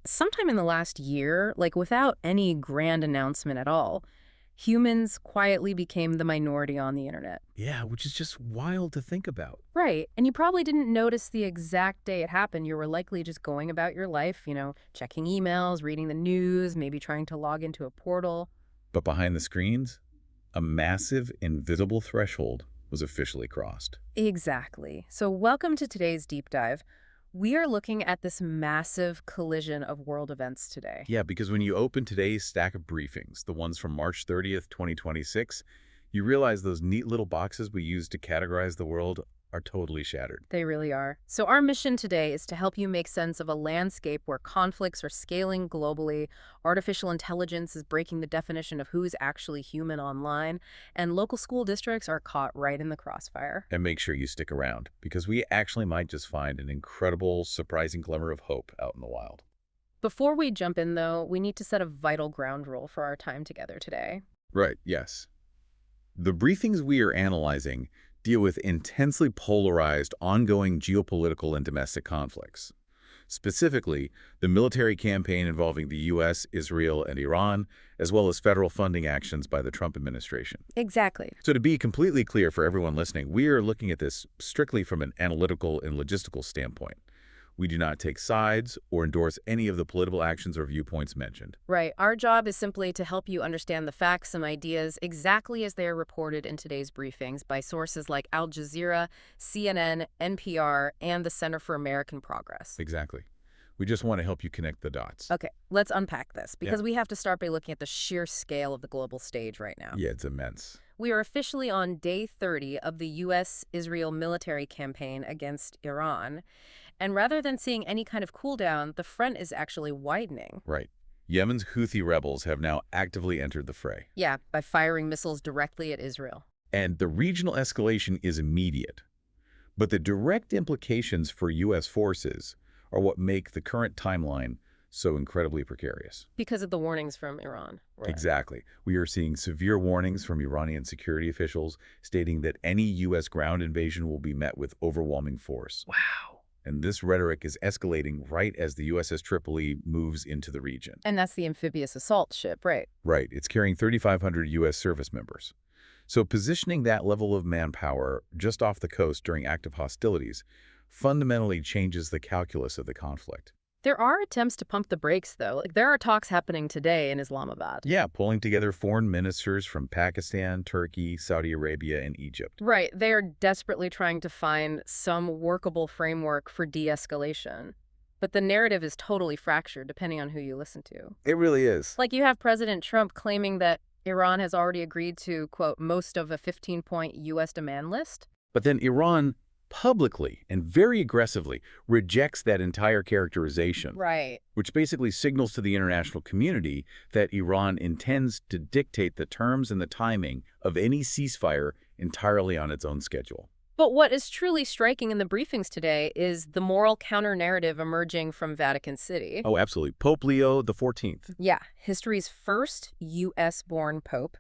Sometime in the last year, like without any grand announcement at all, humans quietly became the minority on the internet. Yeah, which is just wild to think about. Right. And you probably didn't notice the exact day it happened. You were likely just going about your life, checking emails, reading the news, maybe trying to log into a portal. But behind the screens, a massive, invisible threshold was officially crossed. Exactly. So welcome to today's deep dive. We are looking at this massive collision of world events today. Yeah, because when you open today's stack of briefings, the ones from March 30th, 2026, you realize those neat little boxes we use to categorize the world are totally shattered. They really are. So our mission today is to help you make sense of a landscape where conflicts are scaling globally, artificial intelligence is breaking the definition of who's actually human online, and local school districts are caught right in the crossfire. And make sure you stick around, because we actually might just find an incredible, surprising glimmer of hope out in the wild. Before we jump in, though, we need to set a vital ground rule for our time together today. Right, yes. The briefings we are analyzing deal with intensely polarized, ongoing geopolitical and domestic conflicts. Specifically, the military campaign involving the U.S., Israel, and Iran, as well as federal funding actions by the Trump administration. Exactly. So to be completely clear for everyone listening, we are looking at this strictly from an analytical and logistical standpoint. We do not take sides or endorse any of the political actions or viewpoints mentioned. Right. Our job is simply to help you understand the facts and ideas exactly as they are reported in today's briefings by sources like Al Jazeera, CNN, NPR, and the Center for American Progress. Exactly. We just want to help you connect the dots. Okay, let's unpack this because we have to start by looking at the sheer scale of the global stage right now. Yeah, it's immense. We are officially on day 30 of the U.S.-Israel military campaign against Iran. And rather than seeing any kind of cool down, the front is actually widening. Right. Yemen's Houthi rebels have now actively entered the fray. Yeah, by firing missiles directly at Israel. And the regional escalation is immediate. But the direct implications for U.S. forces are what make the current timeline so incredibly precarious. Because of the warnings from Iran. Right. Exactly. We are seeing severe warnings from Iranian security officials stating that any U.S. ground invasion will be met with overwhelming force. Wow. And this rhetoric is escalating right as the USS Tripoli moves into the region. And that's the amphibious assault ship, right? Right. It's carrying 3,500 U.S. service members. So positioning that level of manpower just off the coast during active hostilities fundamentally changes the calculus of the conflict. There are attempts to pump the brakes, though. Like, there are talks happening today in Islamabad. Yeah, pulling together foreign ministers from Pakistan, Turkey, Saudi Arabia, and Egypt. Right. They are desperately trying to find some workable framework for de-escalation. But the narrative is totally fractured depending on who you listen to. It really is. Like, you have President Trump claiming that Iran has already agreed to, quote, most of a 15-point U.S. demand list. But then Iran publicly and very aggressively rejects that entire characterization. Right. Which basically signals to the international community that Iran intends to dictate the terms and the timing of any ceasefire entirely on its own schedule. But what is truly striking in the briefings today is the moral counter-narrative emerging from Vatican City. Oh, absolutely. Pope Leo XIV. Yeah, history's first U.S.-born pope.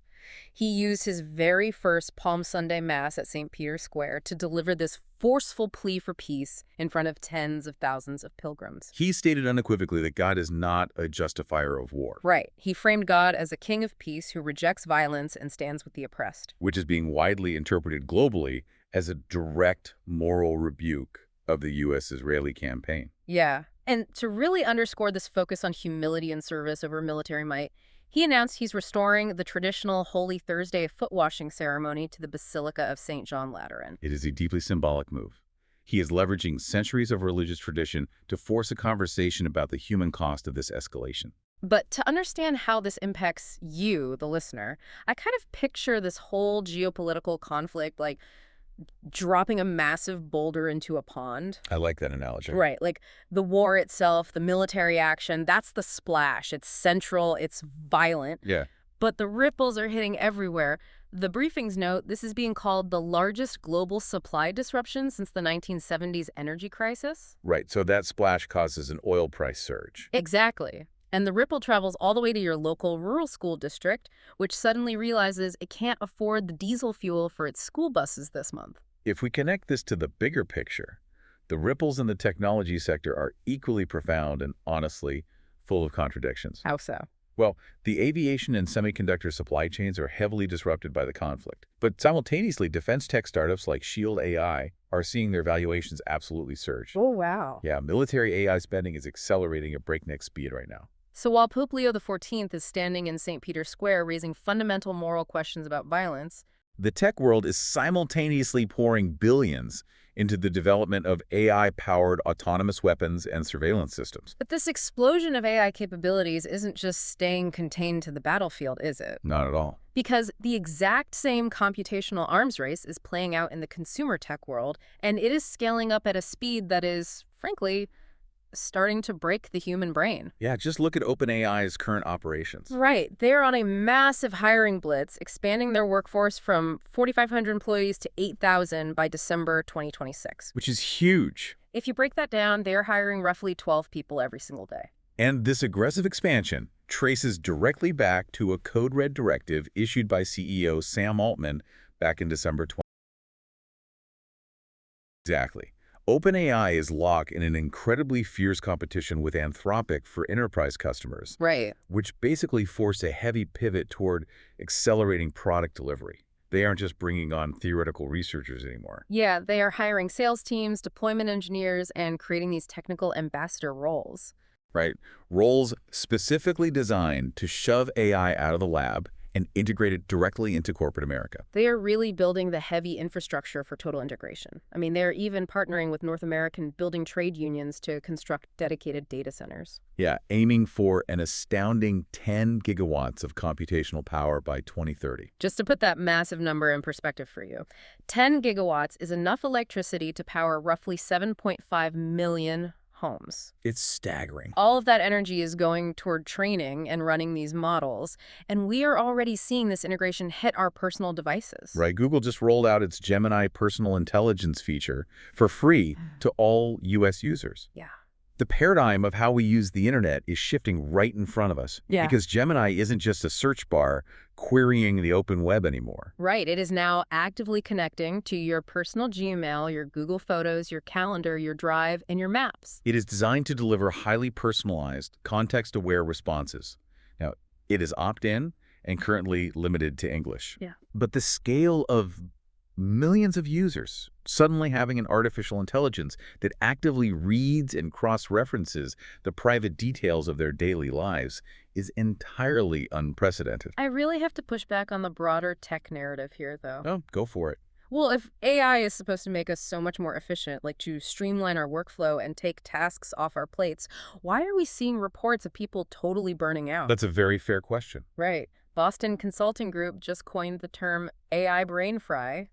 He used his very first Palm Sunday Mass at St. Peter's Square to deliver this forceful plea for peace in front of tens of thousands of pilgrims. He stated unequivocally that God is not a justifier of war. Right. He framed God as a king of peace who rejects violence and stands with the oppressed. Which is being widely interpreted globally as a direct moral rebuke of the U.S.-Israeli campaign. Yeah. And to really underscore this focus on humility and service over military might, he announced he's restoring the traditional Holy Thursday foot washing ceremony to the Basilica of St. John Lateran. It is a deeply symbolic move. He is leveraging centuries of religious tradition to force a conversation about the human cost of this escalation. But to understand how this impacts you, the listener, I kind of picture this whole geopolitical conflict like dropping a massive boulder into a pond. I like that analogy. Right. Like the war itself, the military action, that's the splash. It's central, it's violent. Yeah. But the ripples are hitting everywhere. The briefings note this is being called the largest global supply disruption since the 1970s energy crisis. Right. So that splash causes an oil price surge. Exactly. And the ripple travels all the way to your local rural school district, which suddenly realizes it can't afford the diesel fuel for its school buses this month. If we connect this to the bigger picture, The ripples in the technology sector are equally profound and, honestly, full of contradictions. How so? Well, the aviation and semiconductor supply chains are heavily disrupted by the conflict. But simultaneously, defense tech startups like Shield AI are seeing their valuations absolutely surge. Oh, wow. Yeah, military AI spending is accelerating at breakneck speed right now. So while Pope Leo XIV is standing in St. Peter's Square raising fundamental moral questions about violence, The tech world is simultaneously pouring billions into the development of AI-powered autonomous weapons and surveillance systems. but this explosion of AI capabilities isn't just staying contained to the battlefield, is it? Not at all. Because the exact same computational arms race is playing out in the consumer tech world, and it is scaling up at a speed that is, frankly, starting to break the human brain. Yeah, just look at OpenAI's current operations. Right. They're on a massive hiring blitz, expanding their workforce from 4,500 employees to 8,000 by December 2026. Which is huge. If you break that down, they're hiring roughly 12 people every single day. And this aggressive expansion traces directly back to a code red directive issued by CEO Sam Altman back in December 20. Exactly. OpenAI is locked in an incredibly fierce competition with Anthropic for enterprise customers, Right. which basically forced a heavy pivot toward accelerating product delivery. They aren't just bringing on theoretical researchers anymore. Yeah, they are hiring sales teams, deployment engineers, and creating these technical ambassador roles. Right? Roles specifically designed to shove AI out of the lab and integrate it directly into corporate America. They are really building the heavy infrastructure for total integration. I mean, they're even partnering with North American building trade unions to construct dedicated data centers. Yeah, aiming for an astounding 10 gigawatts of computational power by 2030. Just to put that massive number in perspective for you, 10 gigawatts is enough electricity to power roughly 7.5 million homes. It's staggering. All of that energy is going toward training and running these models, and we are already seeing this integration hit our personal devices. Right, Google just rolled out its Gemini personal intelligence feature for free to all US users. Yeah. The paradigm of how we use the internet is shifting right in front of us. Yeah. Because Gemini isn't just a search bar querying the open web anymore. Right. It is now actively connecting to your personal Gmail, your Google Photos, your calendar, your Drive, and your Maps. It is designed to deliver highly personalized, context-aware responses. Now, it is opt-in and currently limited to English. Yeah. But the scale of millions of users suddenly having an artificial intelligence that actively reads and cross-references the private details of their daily lives is entirely unprecedented. I really have to push back on the broader tech narrative here, though. Oh, go for it. Well, if AI is supposed to make us so much more efficient, like to streamline our workflow and take tasks off our plates, why are we seeing reports of people totally burning out? That's a very fair question. Right. Boston Consulting Group just coined the term AI brain fry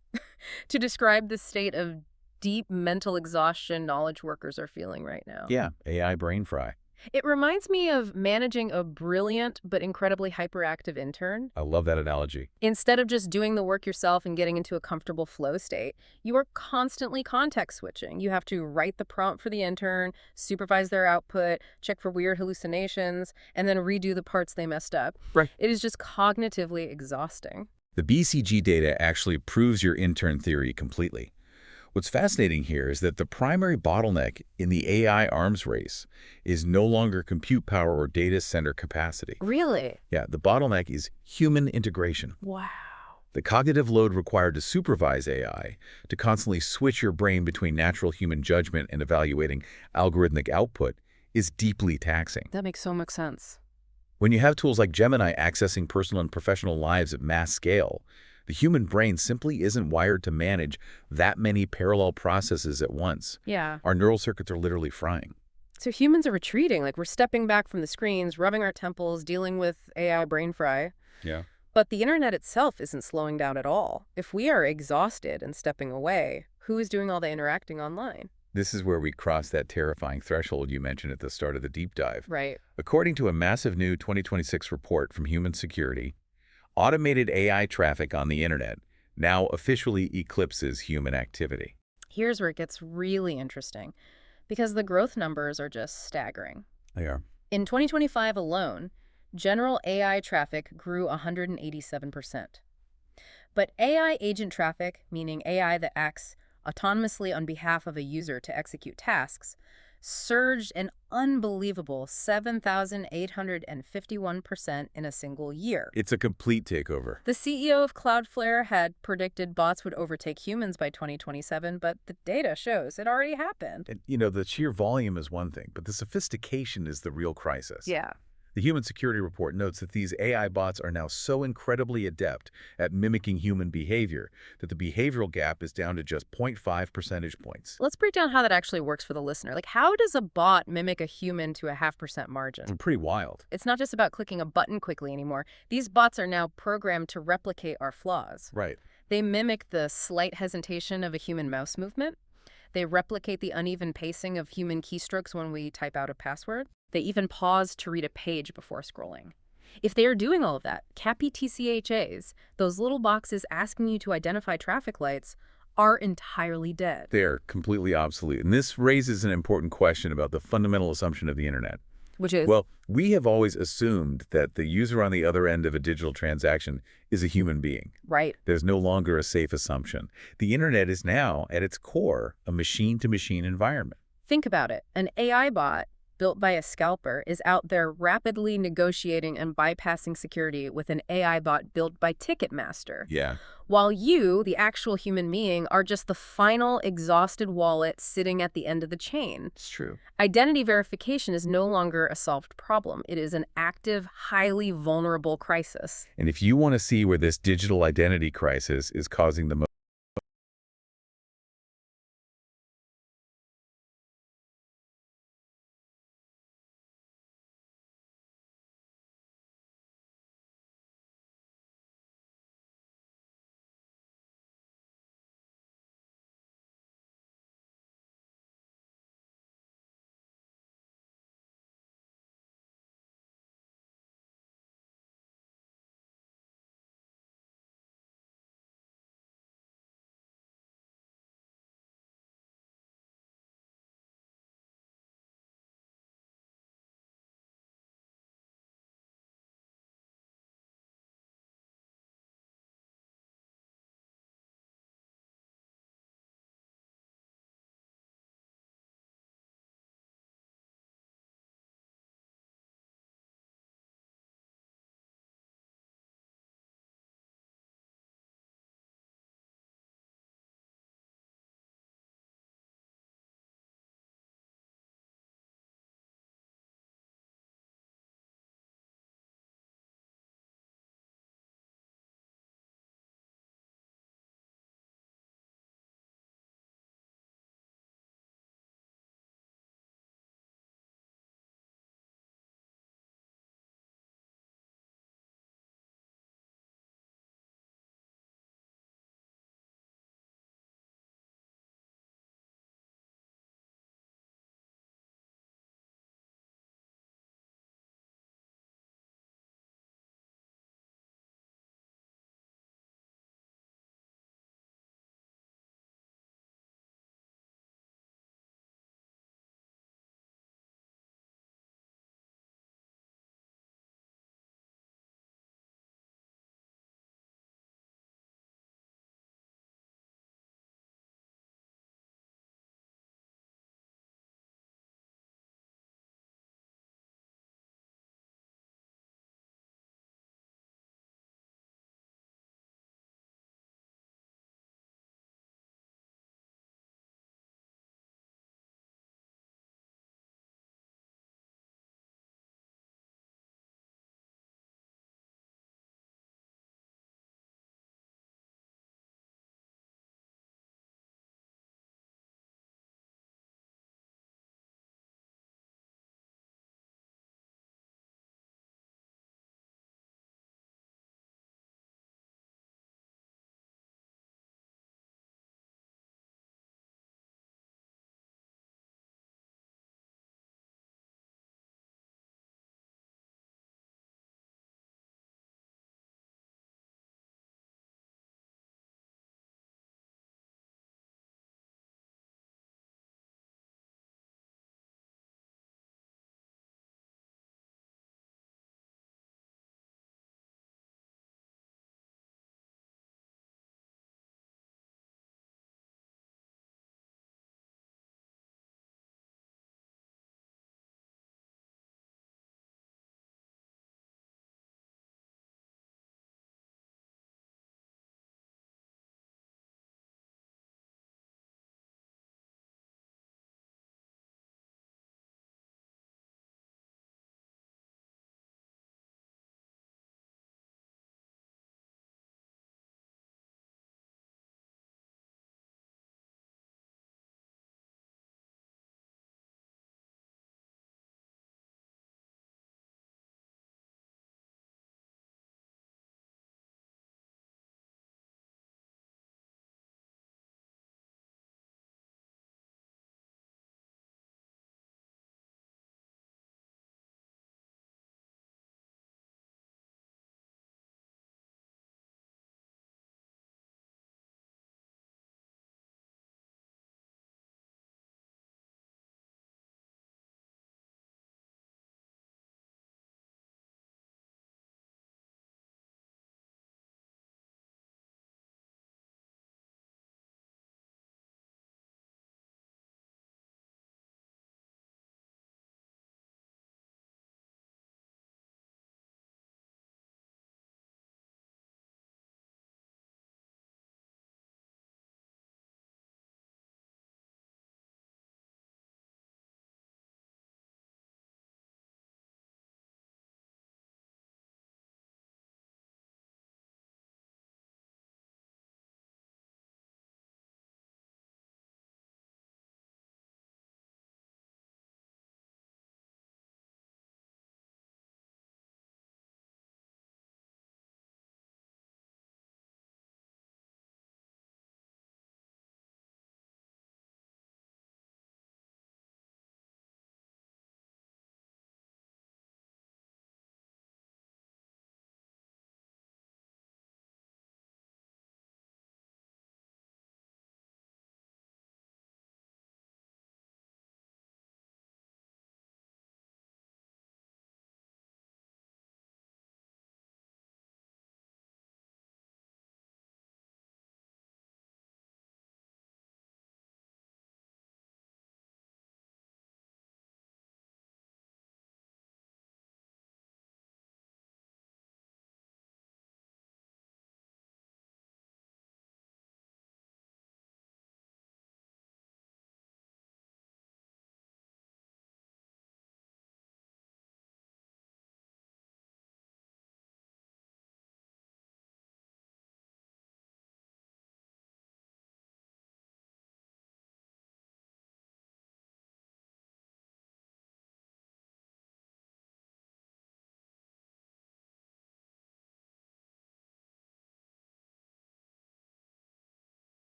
to describe the state of deep mental exhaustion knowledge workers are feeling right now. Yeah, AI brain fry. It reminds me of managing a brilliant but incredibly hyperactive intern. I love that analogy. Instead of just doing the work yourself and getting into a comfortable flow state, you are constantly context switching. You have to write the prompt for the intern, supervise their output, check for weird hallucinations, and then redo the parts they messed up. Right. It is just cognitively exhausting. The BCG data actually proves your intern theory completely. What's fascinating here is that the primary bottleneck in the AI arms race is no longer compute power or data center capacity. Really? Yeah, the bottleneck is human integration. Wow. The cognitive load required to supervise AI, to constantly switch your brain between natural human judgment and evaluating algorithmic output, is deeply taxing. That makes so much sense. When you have tools like Gemini accessing personal and professional lives at mass scale, the human brain simply isn't wired to manage that many parallel processes at once. Yeah. Our neural circuits are literally frying. So humans are retreating, like we're stepping back from the screens, rubbing our temples, dealing with AI brain fry. Yeah. But the internet itself isn't slowing down at all. If we are exhausted and stepping away, who is doing all the interacting online? This is where we cross that terrifying threshold you mentioned at the start of the deep dive. Right. According to a massive new 2026 report from Human Security, automated AI traffic on the internet now officially eclipses human activity. Here's where it gets really interesting, because the growth numbers are just staggering. They are. In 2025 alone, general AI traffic grew 187%. But AI agent traffic, meaning AI that acts autonomously on behalf of a user to execute tasks, surged an unbelievable 7,851% in a single year. It's a complete takeover. The CEO of Cloudflare had predicted bots would overtake humans by 2027, but the data shows it already happened. And, the sheer volume is one thing, but the sophistication is the real crisis. Yeah. The Human Security Report notes that these AI bots are now so incredibly adept at mimicking human behavior that the behavioral gap is down to just zero point 0.5 percentage points. Let's break down how that actually works for the listener. Like, how does a bot mimic a human to a 0.5% margin? It's pretty wild. It's not just about clicking a button quickly anymore. These bots are now programmed to replicate our flaws. Right. They mimic the slight hesitation of a human mouse movement. They replicate the uneven pacing of human keystrokes when we type out a password. They even pause to read a page before scrolling. If they are doing all of that, CAPI-TCHAs, those little boxes asking you to identify traffic lights, are entirely dead. They're completely obsolete. And this raises an important question about the fundamental assumption of the internet. Which is? Well, we have always assumed that the user on the other end of a digital transaction is a human being. Right. There's no longer a safe assumption. The internet is now, at its core, a machine-to-machine environment. Think about it. An AI bot built by a scalper is out there rapidly negotiating and bypassing security with an AI bot built by Ticketmaster. Yeah. While you, the actual human being, are just the final exhausted wallet sitting at the end of the chain. It's true. Identity verification is no longer a solved problem. It is an active, highly vulnerable crisis. And if you want to see where this digital identity crisis is causing the